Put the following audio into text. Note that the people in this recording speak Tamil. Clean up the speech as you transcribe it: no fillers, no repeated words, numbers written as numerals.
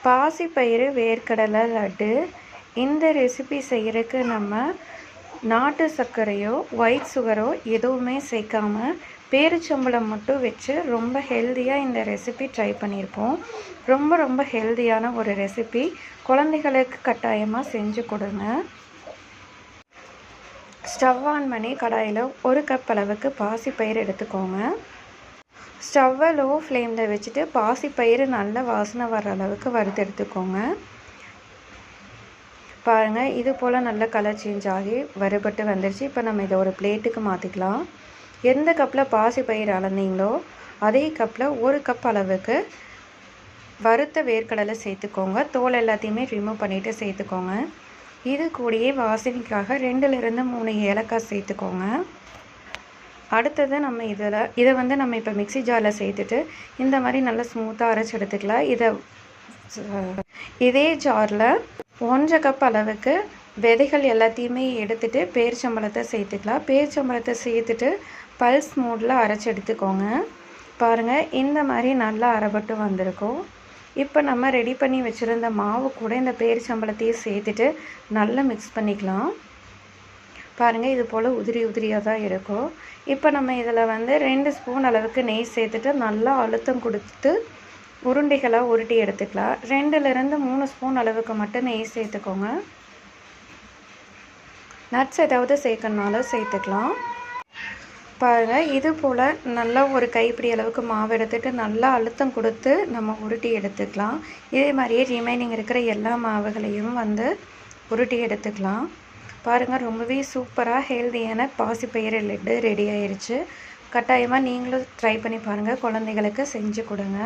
பாசிப்பயிறு வேர்க்கடலை லட்டு. இந்த ரெசிபி செய்கிறதுக்கு நம்ம நாட்டு சர்க்கரையோ ஒயிட் சுகரோ எதுவுமே சேர்க்காம பேரிச்சம்பழம் மட்டும் வச்சு ரொம்ப ஹெல்த்தியாக இந்த ரெசிபி ட்ரை பண்ணியிருப்போம். ரொம்ப ஹெல்த்தியான ஒரு ரெசிபி. குழந்தைகளுக்கு கட்டாயமாக செஞ்சு கொடுங்க. ஸ்டவ் ஆன் பண்ணி கடாயில் 1 கப் அளவுக்கு பாசிப்பயிறு எடுத்துக்கோங்க. ஸ்டவ்வை லோ ஃப்ளேமில் வச்சுட்டு பாசிப்பயிறு நல்ல வாசனை வர அளவுக்கு வறுத்து எடுத்துக்கோங்க. பாருங்கள், இது போல் நல்ல கலர் சேஞ்ச் ஆகி வறுபட்டு வந்துடுச்சு. இப்போ நம்ம இதை ஒரு பிளேட்டுக்கு மாற்றிக்கலாம். எந்த கப்பில் பாசிப்பயிறு அளந்தீங்களோ அதே கப்பில் 1 கப் அளவுக்கு வறுத்த வேர்க்கடலை சேர்த்துக்கோங்க. தோல் எல்லாத்தையுமே ரிமூவ் பண்ணிவிட்டு சேர்த்துக்கோங்க. இது கூடயே வாசனைக்காக 2லிருந்து 3 ஏலக்காய் சேர்த்துக்கோங்க. அடுத்தது நம்ம இதை நம்ம இப்போ மிக்ஸி ஜாரில் சேர்த்துட்டு இந்த மாதிரி நல்லா ஸ்மூத்தாக அரைச்சி எடுத்துக்கலாம். இதே ஜாரில் 1 கப் அளவுக்கு விதைகள் எல்லாத்தையுமே எடுத்துகிட்டு பேரிச்சம்பழத்தை சேர்த்துக்கலாம். பேரிச்சம்பழத்தை சேர்த்துட்டு பல்ஸ் மோடில் அரைச்சி எடுத்துக்கோங்க. பாருங்கள், இந்த மாதிரி நல்லா அரைப்பட்டு வந்திருக்கும். இப்போ நம்ம ரெடி பண்ணி வச்சுருந்த மாவு கூட இந்த பேரிச்சம்பழத்தையும் சேர்த்துட்டு நல்லா மிக்ஸ் பண்ணிக்கலாம். பாருங்கள், இது போல் உதிரியாக தான் இருக்கும். இப்போ நம்ம இதில் 2 ஸ்பூன் அளவுக்கு நெய் சேர்த்துட்டு நல்லா அழுத்தம் கொடுத்து உருண்டைகளாக உருட்டி எடுத்துக்கலாம். 2லிருந்து 3 ஸ்பூன் அளவுக்கு மட்டும் நெய் சேர்த்துக்கோங்க. நட்ஸ் ஏதாவது சேர்க்கணுனாலும் சேர்த்துக்கலாம். பாருங்கள், இது போல் நல்லா ஒரு கைப்பிடி அளவுக்கு மாவு எடுத்துகிட்டு நல்லா அழுத்தம் கொடுத்து நம்ம உருட்டி எடுத்துக்கலாம். இதே மாதிரியே ரிமைனிங் இருக்கிற எல்லா மாவுகளையும் உருட்டி எடுத்துக்கலாம். பாருங்கள், ரொம்பவே சூப்பராக ஹெல்தியான பாசிப்பயிறு லட்டு ரெடி ஆயிடுச்சு. கட்டாயமாக நீங்களும் ட்ரை பண்ணி பாருங்கள். குழந்தைகளுக்கு செஞ்சு கொடுங்க.